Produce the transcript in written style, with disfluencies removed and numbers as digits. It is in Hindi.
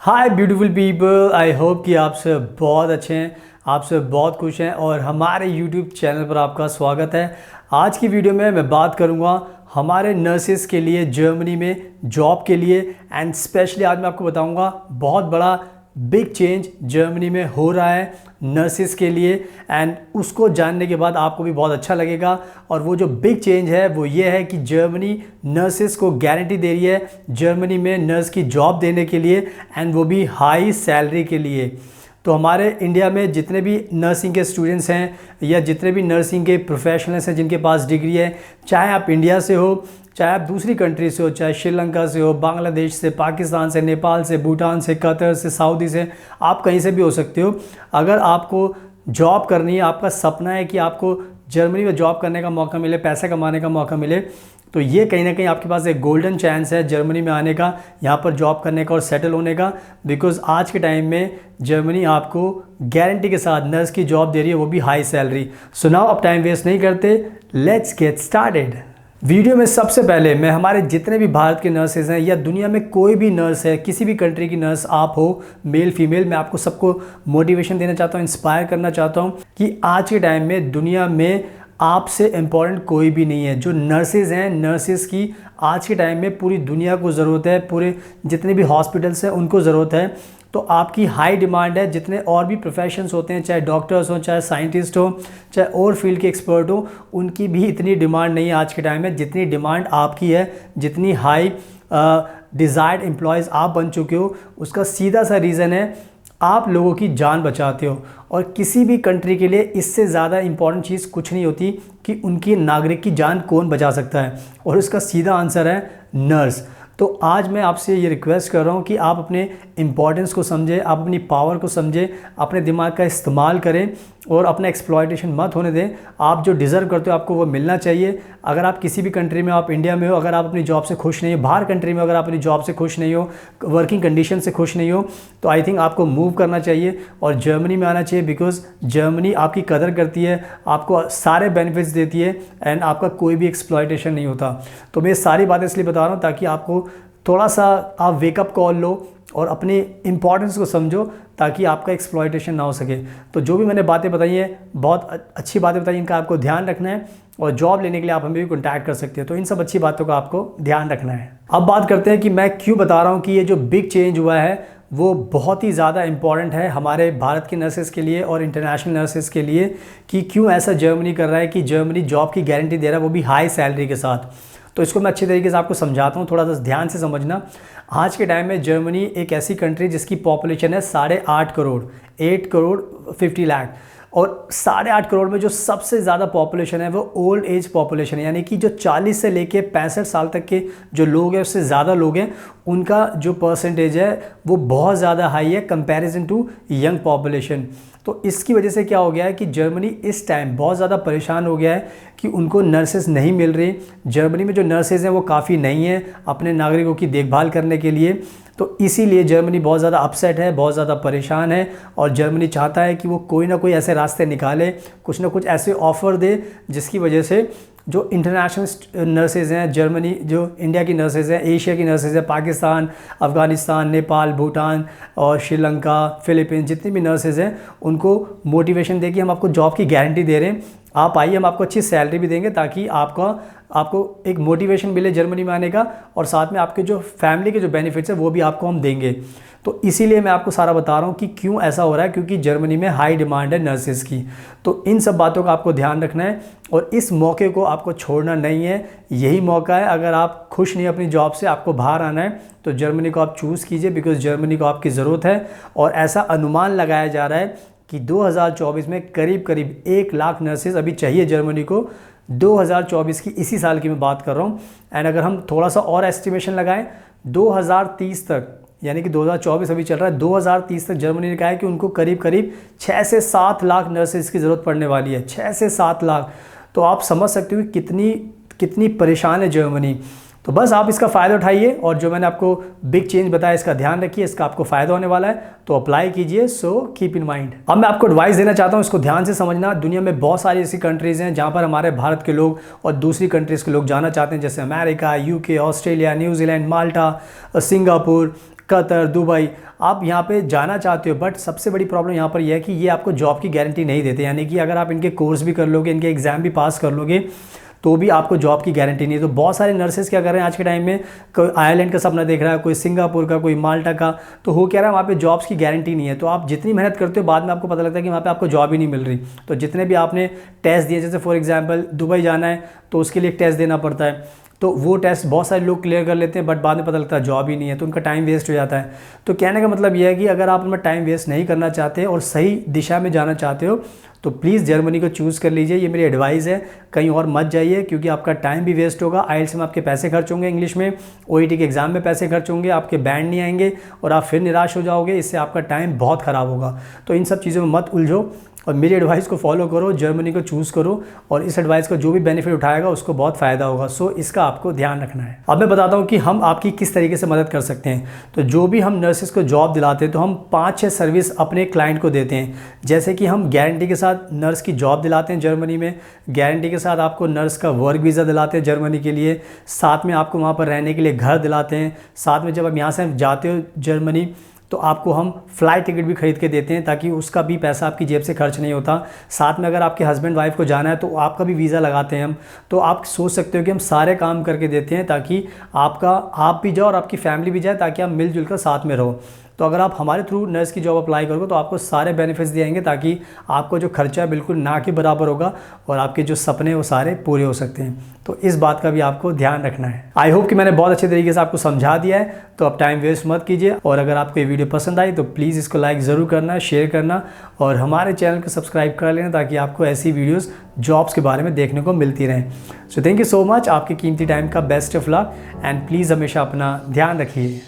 Hi beautiful people, I hope कि आप सब बहुत अच्छे हैं, आप सब बहुत खुश हैं और हमारे यूट्यूब चैनल पर आपका स्वागत है। आज की वीडियो में मैं बात करूंगा हमारे नर्सेस के लिए जर्मनी में जॉब के लिए एंड स्पेशली आज मैं आपको बताऊंगा बहुत बड़ा बिग चेंज जर्मनी में हो रहा है नर्सेस के लिए एंड उसको जानने के बाद आपको भी बहुत अच्छा लगेगा। और वो जो बिग चेंज है वो ये है कि जर्मनी नर्सेस को गारंटी दे रही है जर्मनी में नर्स की जॉब देने के लिए एंड वो भी हाई सैलरी के लिए। तो हमारे इंडिया में जितने भी नर्सिंग के स्टूडेंट्स हैं या जितने भी नर्सिंग के प्रोफेशनल्स हैं जिनके पास डिग्री है, चाहे आप इंडिया से हो, चाहे आप दूसरी कंट्री से हो, चाहे श्रीलंका से हो, बांग्लादेश से, पाकिस्तान से, नेपाल से, भूटान से, कतर से, सऊदी से, आप कहीं से भी हो सकते हो। अगर आपको जॉब करनी है, आपका सपना है कि आपको जर्मनी में जॉब करने का मौका मिले, पैसे कमाने का मौका मिले, तो ये कहीं ना कहीं आपके पास एक गोल्डन चांस है जर्मनी में आने का, यहाँ पर जॉब करने का और सेटल होने का। बिकॉज आज के टाइम में जर्मनी आपको गारंटी के साथ नर्स की जॉब दे रही है, वो भी हाई सैलरी। सो नाउ अब टाइम वेस्ट नहीं करते, लेट्स गेट स्टार्टेड। वीडियो में सबसे पहले मैं हमारे जितने भी भारत के नर्सेज हैं या दुनिया में कोई भी नर्स है, किसी भी कंट्री की नर्स आप हो, मेल फीमेल, मैं आपको सबको मोटिवेशन देना चाहता हूँ, इंस्पायर करना चाहता हूँ कि आज के टाइम में दुनिया में आपसे इम्पॉर्टेंट कोई भी नहीं है। जो नर्सेज हैं, नर्सेज की आज के टाइम में पूरी दुनिया को ज़रूरत है, पूरे जितने भी हॉस्पिटल्स हैं उनको ज़रूरत है। तो आपकी हाई डिमांड है। जितने और भी प्रोफेशंस होते हैं, चाहे डॉक्टर्स हो, चाहे साइंटिस्ट हो, चाहे और फील्ड के एक्सपर्ट हो, उनकी भी इतनी डिमांड नहीं है आज के टाइम में जितनी डिमांड आपकी है, जितनी हाई डिज़ायर्ड एम्प्लॉयज़ आप बन चुके हो। उसका सीधा सा रीज़न है आप लोगों की जान बचाते हो। और किसी भी कंट्री के लिए इससे ज़्यादा इम्पॉर्टेंट चीज़ कुछ नहीं होती कि उनकी नागरिक की जान कौन बचा सकता है, और इसका सीधा आंसर है नर्स। तो आज मैं आपसे ये रिक्वेस्ट कर रहा हूँ कि आप अपने इम्पॉर्टेंस को समझें, आप अपनी पावर को समझें, अपने दिमाग का इस्तेमाल करें और अपना एक्सप्लॉयटेशन मत होने दें। आप जो डिज़र्व करते हो आपको वो मिलना चाहिए। अगर आप किसी भी कंट्री में, आप इंडिया में हो, अगर आप अपनी जॉब से खुश नहीं हो, बाहर कंट्री में अगर आप अपनी जॉब से खुश नहीं हो, वर्किंग कंडीशन से खुश नहीं हो, तो आई थिंक आपको मूव करना चाहिए और जर्मनी में आना चाहिए। बिकॉज जर्मनी आपकी कदर करती है, आपको सारे बेनिफिट्स देती है एंड आपका कोई भी एक्सप्लॉयटेशन नहीं होता। तो मैं सारी बातें इसलिए बता रहा हूँ ताकि आपको थोड़ा सा आप वेकअप कॉल लो और अपनी इंपॉर्टेंस को समझो ताकि आपका एक्सप्लॉयटेशन ना हो सके। तो जो भी मैंने बातें बताई हैं, बहुत अच्छी बातें बताई, इनका आपको ध्यान रखना है और जॉब लेने के लिए आप हमें भी कॉन्टैक्ट कर सकते हैं। तो इन सब अच्छी बातों का आपको ध्यान रखना है। अब बात करते हैं कि मैं क्यों बता रहा हूँ कि ये जो बिग चेंज हुआ है वो बहुत ही ज़्यादा इम्पॉर्टेंट है हमारे भारत के नर्सेस के लिए और इंटरनेशनल नर्सेस के लिए, कि क्यों ऐसा जर्मनी कर रहा है कि जर्मनी जॉब की गारंटी दे रहा है, वो भी हाई सैलरी के साथ। तो इसको मैं अच्छे तरीके से आपको समझाता हूँ, थोड़ा सा ध्यान से समझना। आज के टाइम में जर्मनी एक ऐसी कंट्री जिसकी पॉपुलेशन है 8.5 करोड़, 8 करोड़ 50 लाख, और 8.5 करोड़ में जो सबसे ज़्यादा पॉपुलेशन है वो ओल्ड एज पॉपुलेशन है, यानी कि जो 40 से लेके 65 साल तक के जो लोग हैं, उससे ज़्यादा लोग हैं, उनका जो परसेंटेज है वो बहुत ज़्यादा हाई है कंपैरिजन टू यंग पॉपुलेशन। तो इसकी वजह से क्या हो गया है कि जर्मनी इस टाइम बहुत ज़्यादा परेशान हो गया है कि उनको नर्सेस नहीं मिल रही। जर्मनी में जो नर्सेज हैं वो काफ़ी नहीं हैं अपने नागरिकों की देखभाल करने के लिए। तो इसीलिए जर्मनी बहुत ज़्यादा अपसेट है, बहुत ज़्यादा परेशान है और जर्मनी चाहता है कि वो कोई ना कोई ऐसे रास्ते निकाले, कुछ ना कुछ ऐसे ऑफ़र दे जिसकी वजह से जो इंटरनेशनल नर्सेज हैं, जर्मनी जो इंडिया की नर्सेज हैं, एशिया की नर्सेज हैं, पाकिस्तान, अफ़गानिस्तान, नेपाल, भूटान और श्रीलंका, फ़िलीपींस, जितनी भी नर्सेज हैं उनको मोटिवेशन दे कि हम आपको जॉब की गारंटी दे रहे हैं, आप आइए, हम आपको अच्छी सैलरी भी देंगे ताकि आपको एक मोटिवेशन मिले जर्मनी में आने का, और साथ में आपके जो फैमिली के जो बेनिफिट्स हैं वो भी आपको हम देंगे। तो इसीलिए मैं आपको सारा बता रहा हूँ कि क्यों ऐसा हो रहा है, क्योंकि जर्मनी में हाई डिमांड है नर्सेज की। तो इन सब बातों का आपको ध्यान रखना है और इस मौके को आपको छोड़ना नहीं है। यही मौका है, अगर आप खुश नहीं अपनी जॉब से, आपको बाहर आना है, तो जर्मनी को आप चूज़ कीजिए, बिकॉज जर्मनी को आपकी ज़रूरत है। और ऐसा अनुमान लगाया जा रहा है कि 2024 में करीब 1 लाख नर्सेज अभी चाहिए जर्मनी को। 2024 की, इसी साल की मैं बात कर रहा हूँ। एंड अगर हम थोड़ा सा और एस्टिमेशन लगाएं, 2030 तक, यानी कि 2024 अभी चल रहा है, 2030 तक जर्मनी ने कहा है कि उनको करीब 6 से 7 लाख नर्सेज की ज़रूरत पड़ने वाली है, 6 से 7 लाख। तो आप समझ सकते हो कि कितनी परेशान है जर्मनी। तो बस आप इसका फ़ायदा उठाइए और जो मैंने आपको बिग चेंज बताया इसका ध्यान रखिए, इसका आपको फ़ायदा होने वाला है, तो अप्लाई कीजिए। So keep in mind. अब मैं आपको एडवाइस देना चाहता हूँ, इसको ध्यान से समझना। दुनिया में बहुत सारी ऐसी कंट्रीज़ हैं जहाँ पर हमारे भारत के लोग और दूसरी कंट्रीज़ के लोग जाना चाहते हैं, जैसे अमेरिका, यूके, ऑस्ट्रेलिया, न्यूजीलैंड, माल्टा, सिंगापुर, कतर, दुबई, आप यहाँ पे जाना चाहते हो, बट सबसे बड़ी प्रॉब्लम यहाँ पर यह है कि ये आपको जॉब की गारंटी नहीं देते। यानी कि अगर आप इनके कोर्स भी कर लोगे, इनके एग्ज़ाम भी पास कर लोगे, तो भी आपको जॉब की गारंटी नहीं है। तो बहुत सारे नर्सेस क्या कर रहे हैं आज के टाइम में, कोई आयरलैंड का सपना देख रहा है, कोई सिंगापुर का, कोई माल्टा का, तो हो क्या रहा है, वहाँ पे जॉब्स की गारंटी नहीं है। तो आप जितनी मेहनत करते हो, बाद में आपको पता लगता है कि वहाँ पे आपको जॉब ही नहीं मिल रही। तो जितने भी आपने टेस्ट दिए, जैसे फॉर एग्जांपल दुबई जाना है तो उसके लिए एक टेस्ट देना पड़ता है, तो वो टेस्ट बहुत सारे लोग क्लियर कर लेते हैं, बट बाद में पता लगता है जॉब ही नहीं है, तो उनका टाइम वेस्ट हो जाता है। तो कहने का मतलब ये है कि अगर आप अपना टाइम वेस्ट नहीं करना चाहते और सही दिशा में जाना चाहते हो, तो प्लीज़ जर्मनी को चूज़ कर लीजिए। ये मेरी एडवाइस है, कहीं और मत जाइए, क्योंकि आपका टाइम भी वेस्ट होगा। आइल्स में आपके पैसे खर्च होंगे, इंग्लिश में ओईटी के एग्ज़ाम में पैसे खर्च होंगे, आपके बैंड नहीं आएंगे और आप फिर निराश हो जाओगे। इससे आपका टाइम बहुत ख़राब होगा। तो इन सब चीज़ों में मत उलझो और मेरी एडवाइस को फॉलो करो, जर्मनी को चूज़ करो, और इस एडवाइस का जो भी बेनिफिट उठाएगा उसको बहुत फ़ायदा होगा। सो इसका आपको ध्यान रखना है। अब मैं बताता हूँ कि हम आपकी किस तरीके से मदद कर सकते हैं। तो जो भी हम नर्सेस को जॉब दिलाते हैं, तो हम 5-6 सर्विस अपने क्लाइंट को देते हैं। जैसे कि हम गारंटी के साथ नर्स की जॉब दिलाते हैं जर्मनी में, गारंटी के साथ आपको नर्स का वर्क वीज़ा दिलाते हैं जर्मनी के लिए, साथ में आपको वहाँ पर रहने के लिए घर दिलाते हैं, साथ में जब आप यहाँ से जाते हो जर्मनी तो आपको हम फ़्लाइट टिकट भी खरीद के देते हैं, ताकि उसका भी पैसा आपकी जेब से खर्च नहीं होता। साथ में अगर आपके हस्बैंड वाइफ को जाना है तो आपका भी वीज़ा लगाते हैं हम। तो आप सोच सकते हो कि हम सारे काम करके देते हैं, ताकि आप भी जाओ और आपकी फैमिली भी जाए, ताकि आप मिलजुल कर साथ में रहो। तो अगर आप हमारे थ्रू नर्स की जॉब अप्लाई करोगे तो आपको सारे बेनिफिट्स दिएंगे, ताकि आपको जो खर्चा है बिल्कुल ना के बराबर होगा और आपके जो सपने वो सारे पूरे हो सकते हैं। तो इस बात का भी आपको ध्यान रखना है। आई होप कि मैंने बहुत अच्छे तरीके से आपको समझा दिया है। तो अब टाइम वेस्ट मत कीजिए, और अगर आपको ये वीडियो पसंद आई तो प्लीज़ इसको लाइक ज़रूर करना, शेयर करना, और हमारे चैनल को सब्सक्राइब कर लेना, ताकि आपको ऐसी वीडियोज़ जॉब्स के बारे में देखने को मिलती रहें। So thank you so much. आपके कीमती टाइम का best of luck, and please हमेशा अपना ध्यान रखिए।